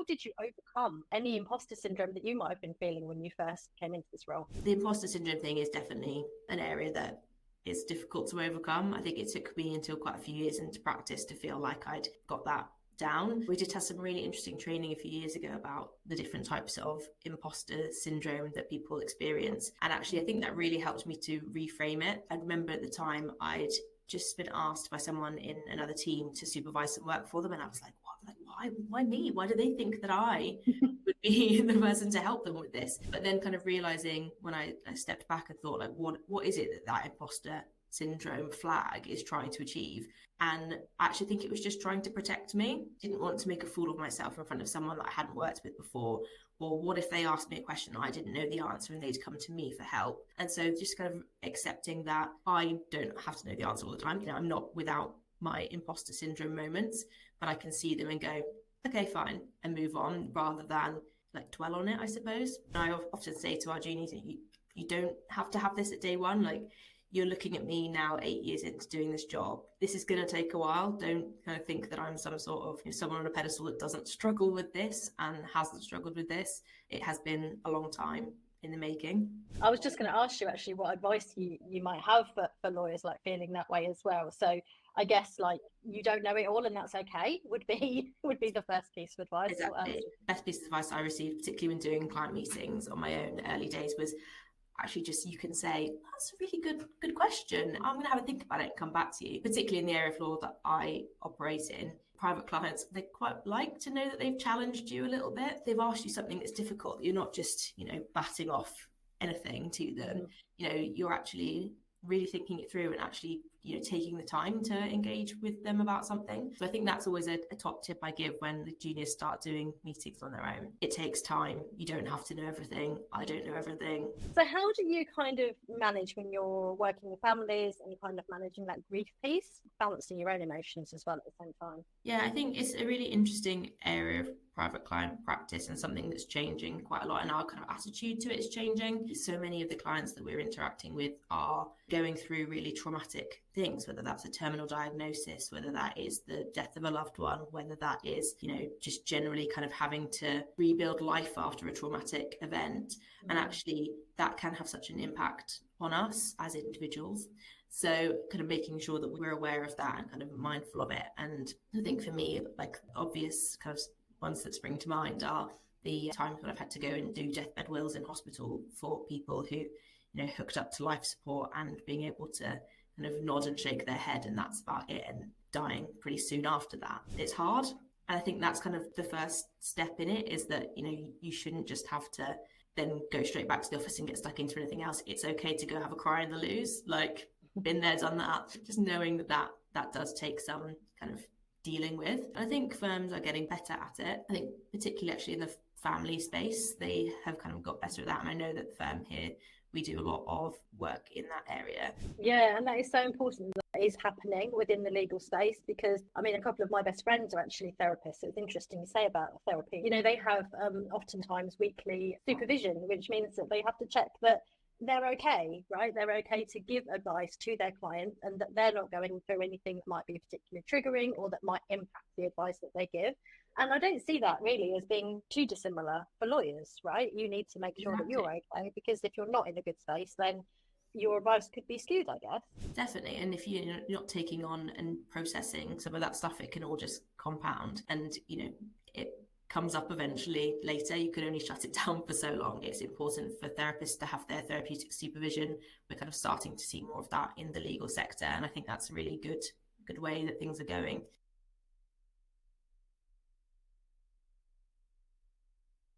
how did you overcome any imposter syndrome that you might have been feeling when you first came into this role? The imposter syndrome thing is definitely an area that is difficult to overcome. I think it took me until quite a few years into practice to feel like I'd got that down. We did have some really interesting training a few years ago about the different types of imposter syndrome that people experience. And actually, I think that really helped me to reframe it. I remember at the time I'd just been asked by someone in another team to supervise some work for them. And I was like, what? Like, why me? Why do they think that I would be the person to help them with this? But then kind of realizing when I stepped back and thought, like, what is it that imposter syndrome flag is trying to achieve? And I actually think it was just trying to protect me. Didn't want to make a fool of myself in front of someone that I hadn't worked with before. Or what if they asked me a question I didn't know the answer and they'd come to me for help? And so just kind of accepting that I don't have to know the answer all the time. You know, I'm not without my imposter syndrome moments, but I can see them and go, okay, fine, and move on rather than like dwell on it, I suppose. And I often say to our juniors, you don't have to have this at day one. Like, you're looking at me now 8 years into doing this job. This is going to take a while. Don't kind of think that I'm some sort of someone on a pedestal that doesn't struggle with this and hasn't struggled with this. It has been a long time in the making. I was just going to ask you actually what advice you might have for lawyers like feeling that way as well. So I guess like you don't know it all and that's okay would be the first piece of advice. Exactly. Best piece of advice I received, particularly when doing client meetings on my own early days, was actually just you can say, that's a really good question. I'm going to have a think about it and come back to you. Particularly in the area of law that I operate in, private clients, they quite like to know that they've challenged you a little bit. They've asked you something that's difficult. You're not just, batting off anything to them. You're actually really thinking it through and actually, taking the time to engage with them about something. So I think that's always a top tip I give when the juniors start doing meetings on their own. It takes time. You don't have to know everything. I don't know everything. So how do you kind of manage when you're working with families and kind of managing that grief piece, balancing your own emotions as well at the same time? Yeah, I think it's a really interesting area of private client practice and something that's changing quite a lot, and our kind of attitude to it is changing. So many of the clients that we're interacting with are going through really traumatic things, whether that's a terminal diagnosis, whether that is the death of a loved one, whether that is, just generally kind of having to rebuild life after a traumatic event. Mm-hmm. And actually that can have such an impact on us as individuals. So kind of making sure that we're aware of that and kind of mindful of it. And I think for me, like obvious kind of ones that spring to mind are the times when I've had to go and do deathbed wills in hospital for people who, hooked up to life support and being able to kind of nod and shake their head and that's about it, and dying pretty soon after that. It's hard. And I think that's kind of the first step in it, is that, you shouldn't just have to then go straight back to the office and get stuck into anything else. It's okay to go have a cry in the loo. Like, been there, done that. Just knowing that does take some kind of dealing with. And I think firms are getting better at it. I think particularly actually in the family space, they have kind of got better at that. And I know that the firm here, we do a lot of work in that area. Yeah, and that is so important that is happening within the legal space, because a couple of my best friends are actually therapists. It's interesting you say about therapy. They have oftentimes weekly supervision, which means that they have to check that they're okay, right? They're okay to give advice to their client and that they're not going through anything that might be particularly triggering or that might impact the advice that they give. And I don't see that really as being too dissimilar for lawyers, right? You need to make sure that you're okay, because if you're not in a good space, then your advice could be skewed, I guess. Definitely. And if you're not taking on and processing some of that stuff, it can all just compound. And, it comes up eventually later. You can only shut it down for so long. It's important for therapists to have their therapeutic supervision. We're kind of starting to see more of that in the legal sector. And I think that's a really good way that things are going.